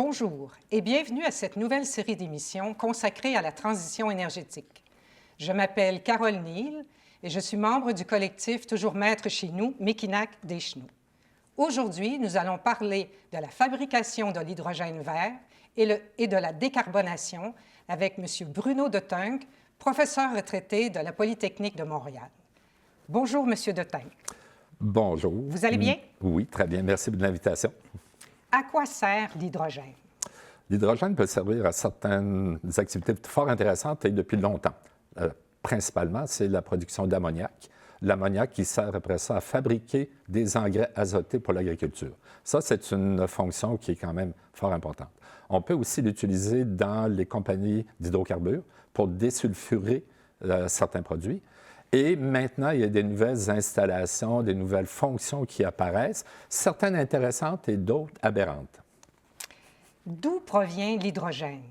Bonjour et bienvenue à cette nouvelle série d'émissions consacrée à la transition énergétique. Je m'appelle Carole Neal et je suis membre du collectif Toujours Maître chez nous, Mekinac des Chenaux. Aujourd'hui, nous allons parler de la fabrication de l'hydrogène vert et de la décarbonation avec M. Bruno Detunck, professeur retraité de la Polytechnique de Montréal. Bonjour, M. Detunck. Bonjour. Vous allez bien? Oui, très bien. Merci de l'invitation. À quoi sert l'hydrogène? L'hydrogène peut servir à certaines activités fort intéressantes et depuis longtemps. Principalement, c'est la production d'ammoniac. L'ammoniac qui sert après ça à fabriquer des engrais azotés pour l'agriculture. Ça, c'est une fonction qui est quand même fort importante. On peut aussi l'utiliser dans les compagnies d'hydrocarbures pour désulfurer certains produits. Et maintenant, il y a des nouvelles installations, des nouvelles fonctions qui apparaissent, certaines intéressantes et d'autres aberrantes. D'où provient l'hydrogène?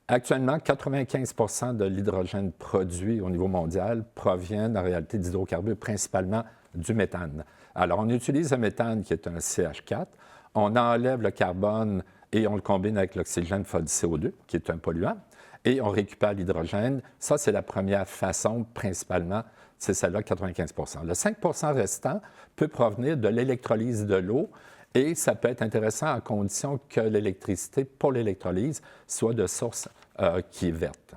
Actuellement, 95 de l'hydrogène produit au niveau mondial provient en réalité d'hydrocarbures, principalement du méthane. Alors, on utilise le méthane qui est un CH4, on enlève le carbone et on le combine avec l'oxygène du CO2, qui est un polluant, et on récupère l'hydrogène. Ça, c'est la première façon, principalement, c'est celle-là, 95 Le 5 restant peut provenir de l'électrolyse de l'eau, et ça peut être intéressant à condition que l'électricité pour l'électrolyse soit de source qui est verte.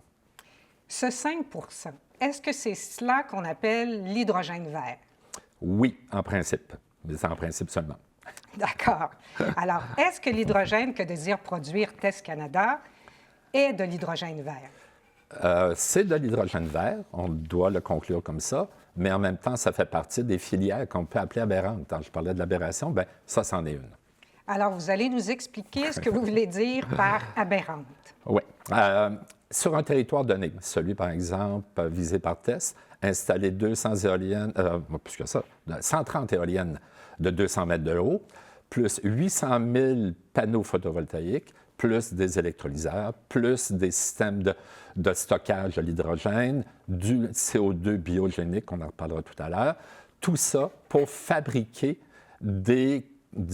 Ce 5 est-ce que c'est cela qu'on appelle l'hydrogène vert? Oui, en principe, mais c'est en principe seulement. D'accord. Alors, est-ce que l'hydrogène que désire produire TES Canada est de l'hydrogène vert? C'est de l'hydrogène vert, on doit le conclure comme ça, mais en même temps, ça fait partie des filières qu'on peut appeler aberrantes. Quand je parlais de l'aberration, bien, ça, c'en est une. Alors, vous allez nous expliquer ce que vous voulez dire par aberrante. Oui. Sur un territoire donné, celui, par exemple, visé par TES, installer 200 éoliennes, plus que ça, 130 éoliennes de 200 mètres de haut, plus 800 000 panneaux photovoltaïques, plus des électrolyseurs, plus des systèmes de stockage de l'hydrogène, du CO2 biogénique, on en reparlera tout à l'heure. Tout ça pour fabriquer des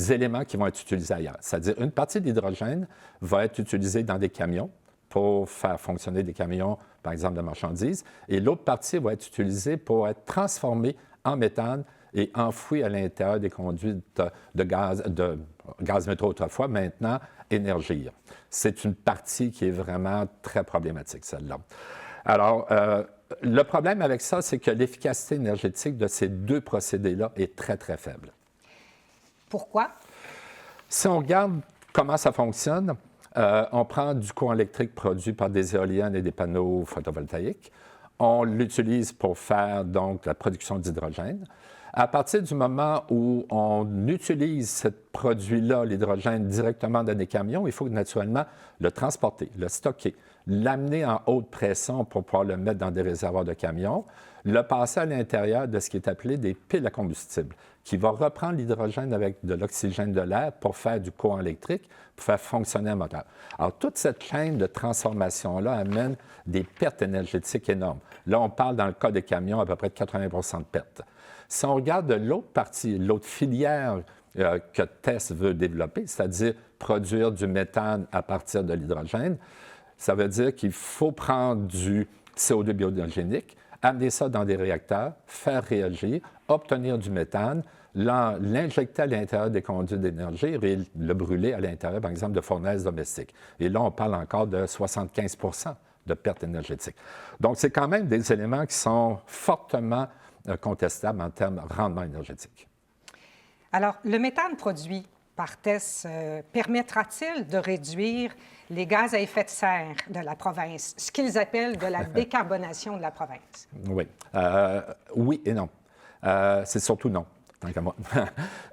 éléments qui vont être utilisés ailleurs. C'est-à-dire, une partie de l'hydrogène va être utilisée dans des camions pour faire fonctionner des camions, par exemple, de marchandises, et l'autre partie va être utilisée pour être transformée en méthane et enfoui à l'intérieur des conduits de gaz métro autrefois, maintenant énergie. C'est une partie qui est vraiment très problématique, celle-là. Alors, le problème avec ça, c'est que l'efficacité énergétique de ces deux procédés-là est très, très faible. Pourquoi? Si on regarde comment ça fonctionne, on prend du courant électrique produit par des éoliennes et des panneaux photovoltaïques. On l'utilise pour faire donc la production d'hydrogène. À partir du moment où on utilise ce produit-là, l'hydrogène, directement dans des camions, il faut naturellement le transporter, le stocker, l'amener en haute pression pour pouvoir le mettre dans des réservoirs de camions, le passer à l'intérieur de ce qui est appelé des piles à combustible, qui va reprendre l'hydrogène avec de l'oxygène de l'air pour faire du courant électrique, pour faire fonctionner un moteur. Alors, toute cette chaîne de transformation-là amène des pertes énergétiques énormes. Là, on parle, dans le cas des camions, à peu près de 80 de pertes. Si on regarde de l'autre partie, l'autre filière que TES veut développer, c'est-à-dire produire du méthane à partir de l'hydrogène, ça veut dire qu'il faut prendre du CO2 biogénique, amener ça dans des réacteurs, faire réagir, obtenir du méthane, l'injecter à l'intérieur des conduits d'énergie et le brûler à l'intérieur, par exemple, de fournaises domestiques. Et là, on parle encore de 75 de pertes énergétiques. Donc, c'est quand même des éléments qui sont fortement contestable en termes de rendement énergétique. Alors, le méthane produit par TES permettra-t-il de réduire les gaz à effet de serre de la province, ce qu'ils appellent de la décarbonation de la province? Oui. Oui et non. C'est surtout non, tant qu'à moi.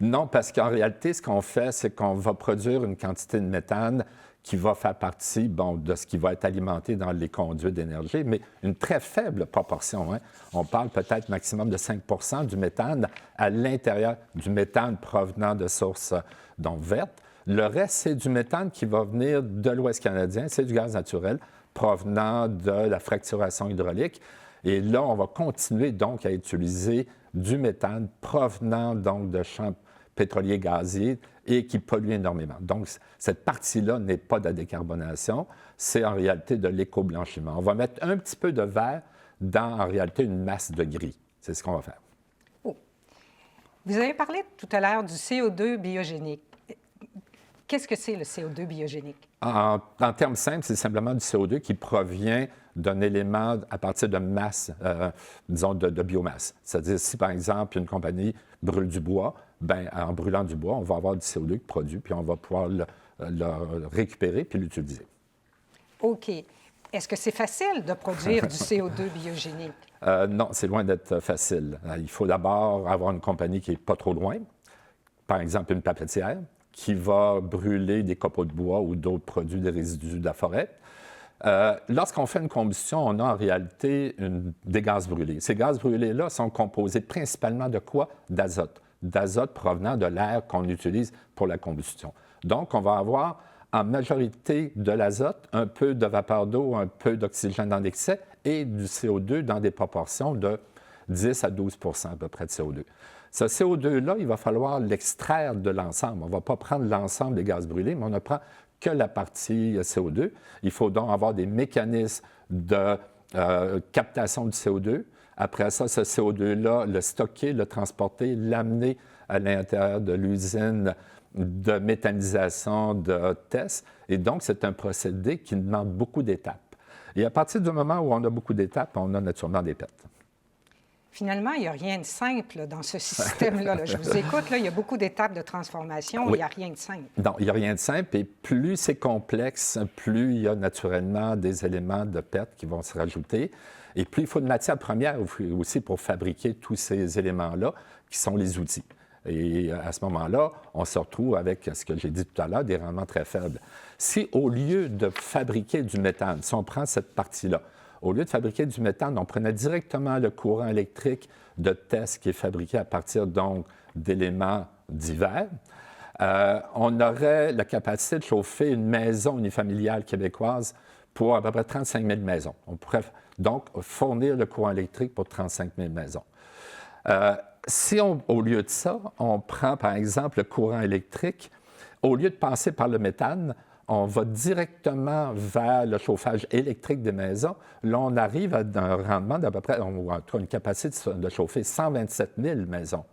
Non, parce qu'en réalité, ce qu'on fait, c'est qu'on va produire une quantité de méthane qui va faire partie, de ce qui va être alimenté dans les conduits d'énergie, mais une très faible proportion. Hein. On parle peut-être maximum de 5 du méthane à l'intérieur du méthane provenant de sources vertes. Le reste, c'est du méthane qui va venir de l'Ouest canadien, c'est du gaz naturel provenant de la fracturation hydraulique. Et là, on va continuer donc à utiliser du méthane provenant donc de champs pétroliers, gaziers et qui polluent énormément. Donc, cette partie-là n'est pas de la décarbonation, c'est en réalité de l'éco-blanchiment. On va mettre un petit peu de vert dans, en réalité, une masse de gris. C'est ce qu'on va faire. Oh. Vous avez parlé tout à l'heure du CO2 biogénique. Qu'est-ce que c'est le CO2 biogénique? En termes simples, c'est simplement du CO2 qui provient d'un élément à partir de masse, disons, de biomasse. C'est-à-dire, si par exemple, une compagnie brûle du bois, bien, en brûlant du bois, on va avoir du CO2 qui produit, puis on va pouvoir le récupérer puis l'utiliser. OK. Est-ce que c'est facile de produire du CO2 biogénique? Non, c'est loin d'être facile. Il faut d'abord avoir une compagnie qui n'est pas trop loin, par exemple une papetière, qui va brûler des copeaux de bois ou d'autres produits, des résidus de la forêt. Lorsqu'on fait une combustion, on a en réalité des gaz brûlés. Ces gaz brûlés-là sont composés principalement de quoi? D'azote. D'azote provenant de l'air qu'on utilise pour la combustion. Donc, on va avoir en majorité de l'azote, un peu de vapeur d'eau, un peu d'oxygène en excès et du CO2 dans des proportions de 10 à 12 % à peu près de CO2. Ce CO2-là, il va falloir l'extraire de l'ensemble. On ne va pas prendre l'ensemble des gaz brûlés, mais on ne prend que la partie CO2. Il faut donc avoir des mécanismes de captation du CO2. Après ça, ce CO2-là, le stocker, le transporter, l'amener à l'intérieur de l'usine de méthanisation de tests. Et donc, c'est un procédé qui demande beaucoup d'étapes. Et à partir du moment où on a beaucoup d'étapes, on a naturellement des pertes. Finalement, il n'y a rien de simple là, dans ce système-là. Là. Je vous écoute, là, il y a beaucoup d'étapes de transformation, oui. Il n'y a rien de simple. Non, il n'y a rien de simple. Et plus c'est complexe, plus il y a naturellement des éléments de perte qui vont se rajouter. Et plus il faut de matière première aussi pour fabriquer tous ces éléments-là, qui sont les outils. Et à ce moment-là, on se retrouve avec ce que j'ai dit tout à l'heure, des rendements très faibles. Si au lieu de fabriquer du méthane, si on prend cette partie-là, au lieu de fabriquer du méthane, on prenait directement le courant électrique de test qui est fabriqué à partir donc d'éléments divers, on aurait la capacité de chauffer une maison unifamiliale québécoise pour à peu près 35 000 maisons. On pourrait donc fournir le courant électrique pour 35 000 maisons. Si au lieu de ça, on prend par exemple le courant électrique, au lieu de passer par le méthane, on va directement vers le chauffage électrique des maisons. Là, on arrive à un rendement d'à peu près, ou en tout cas une capacité de chauffer 127 000 maisons.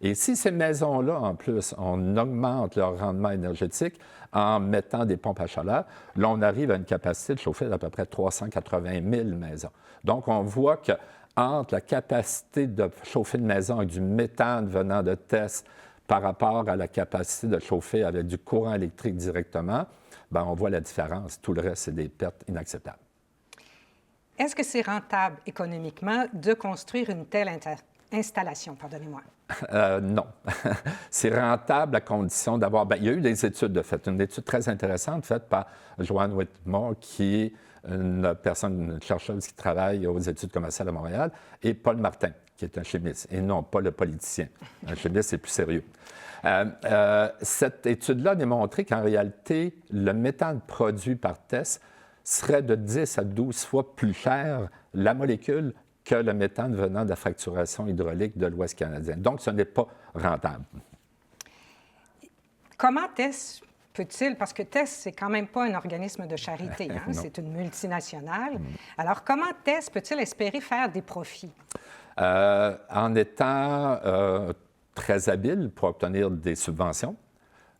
Et si ces maisons-là, en plus, on augmente leur rendement énergétique en mettant des pompes à chaleur, là, on arrive à une capacité de chauffer d'à peu près 380 000 maisons. Donc, on voit que entre la capacité de chauffer une maison avec du méthane venant de tests par rapport à la capacité de chauffer avec du courant électrique directement, bien, on voit la différence. Tout le reste, c'est des pertes inacceptables. Est-ce que c'est rentable économiquement de construire une telle installation? Pardonnez-moi. Non. C'est rentable à condition d'avoir... Bien, il y a eu des études de fait. Une étude très intéressante faite par Joanne Whitmore, qui est une chercheuse qui travaille aux études commerciales à Montréal, et Paul Martin, qui est un chimiste, et non pas le politicien. Un chimiste, c'est plus sérieux. Cette étude-là a démontré qu'en réalité, le méthane produit par test serait de 10 à 12 fois plus cher, la molécule, que le méthane venant de la fracturation hydraulique de l'Ouest canadien. Donc, ce n'est pas rentable. Comment TESS peut-il, parce que TESS, c'est quand même pas un organisme de charité, hein? C'est une multinationale. Alors, comment TESS peut-il espérer faire des profits? En étant très habile pour obtenir des subventions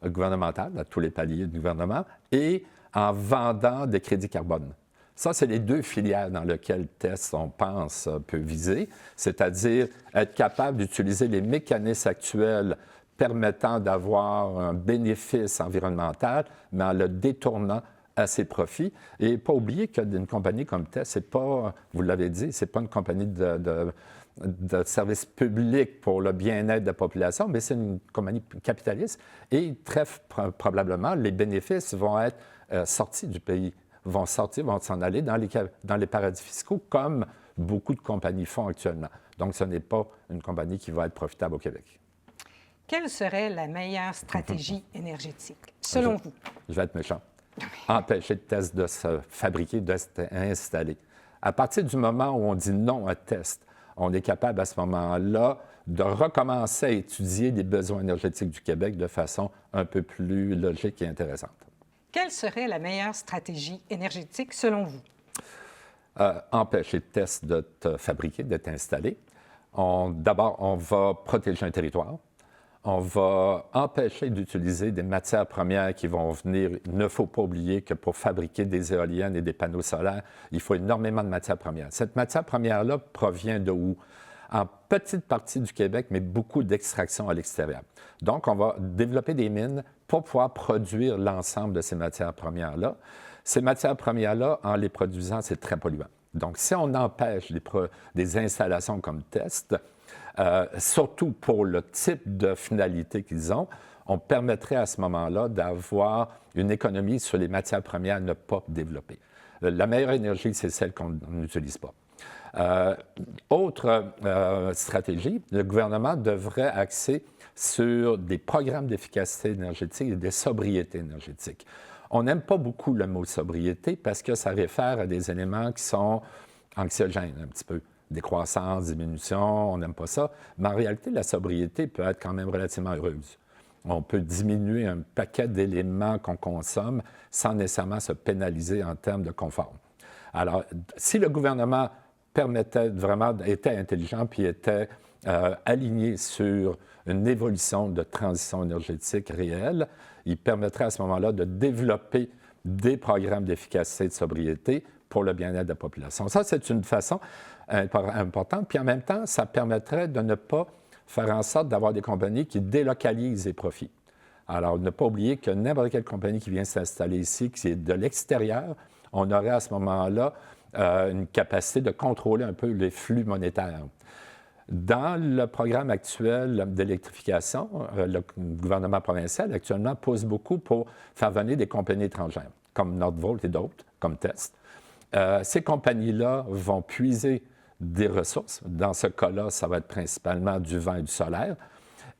gouvernementales à tous les paliers du gouvernement et en vendant des crédits carbone. Ça, c'est les deux filières dans lesquelles TESS, on pense, peut viser, c'est-à-dire être capable d'utiliser les mécanismes actuels permettant d'avoir un bénéfice environnemental, mais en le détournant à ses profits. Et pas oublier qu'une compagnie comme TESS, c'est pas, vous l'avez dit, c'est pas une compagnie de service public pour le bien-être de la population, mais c'est une compagnie capitaliste et très probablement, les bénéfices vont être sortis du pays, vont s'en aller dans les paradis fiscaux, comme beaucoup de compagnies font actuellement. Donc, ce n'est pas une compagnie qui va être profitable au Québec. Quelle serait la meilleure stratégie énergétique, selon vous? Je vais être méchant. Empêcher TESS de se fabriquer, de s'installer. À partir du moment où on dit non à TESS, on est capable à ce moment-là de recommencer à étudier les besoins énergétiques du Québec de façon un peu plus logique et intéressante. Quelle serait la meilleure stratégie énergétique selon vous? Empêcher le test d'être fabriqué, d'être installé. D'abord, on va protéger un territoire. On va empêcher d'utiliser des matières premières qui vont venir. Il ne faut pas oublier que pour fabriquer des éoliennes et des panneaux solaires, il faut énormément de matières premières. Cette matière première-là provient de où? En petite partie du Québec, mais beaucoup d'extraction à l'extérieur. Donc, on va développer des mines pour pouvoir produire l'ensemble de ces matières premières-là. Ces matières premières-là, en les produisant, c'est très polluant. Donc, si on empêche des installations comme test, surtout pour le type de finalité qu'ils ont, on permettrait à ce moment-là d'avoir une économie sur les matières premières à ne pas développer. La meilleure énergie, c'est celle qu'on n'utilise pas. Autre stratégie, le gouvernement devrait axer sur des programmes d'efficacité énergétique et de sobriété énergétique. On n'aime pas beaucoup le mot sobriété parce que ça réfère à des éléments qui sont anxiogènes un petit peu. Décroissance, diminution, on n'aime pas ça. Mais en réalité, la sobriété peut être quand même relativement heureuse. On peut diminuer un paquet d'éléments qu'on consomme sans nécessairement se pénaliser en termes de confort. Alors, si le gouvernement était intelligent puis était aligné sur une évolution de transition énergétique réelle, il permettrait à ce moment-là de développer des programmes d'efficacité et de sobriété pour le bien-être de la population. Ça, c'est une façon importante. Puis en même temps, ça permettrait de ne pas faire en sorte d'avoir des compagnies qui délocalisent les profits. Alors, ne pas oublier que n'importe quelle compagnie qui vient s'installer ici, qui est de l'extérieur, on aurait à ce moment-là une capacité de contrôler un peu les flux monétaires. Dans le programme actuel d'électrification, le gouvernement provincial actuellement pousse beaucoup pour faire venir des compagnies étrangères, comme Nordvolt et d'autres, comme Test. Ces compagnies-là vont puiser des ressources. Dans ce cas-là, ça va être principalement du vent et du solaire,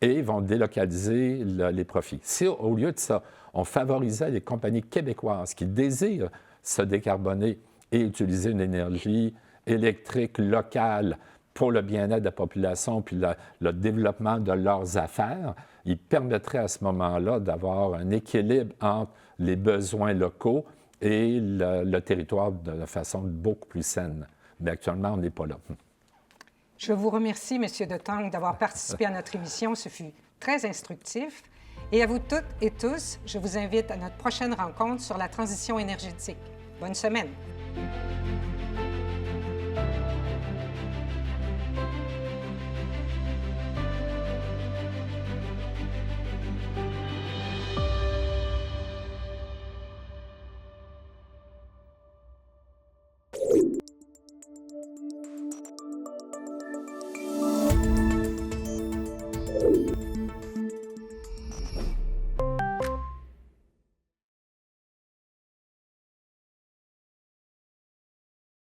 et vont délocaliser les profits. Si, au lieu de ça, on favorisait les compagnies québécoises qui désirent se décarboner et utiliser une énergie électrique locale pour le bien-être de la population puis le développement de leurs affaires, il permettrait à ce moment-là d'avoir un équilibre entre les besoins locaux et le territoire de façon beaucoup plus saine. Mais actuellement, on n'est pas là. Je vous remercie, M. De Tong, d'avoir participé à notre émission. Ce fut très instructif. Et à vous toutes et tous, je vous invite à notre prochaine rencontre sur la transition énergétique. Bonne semaine.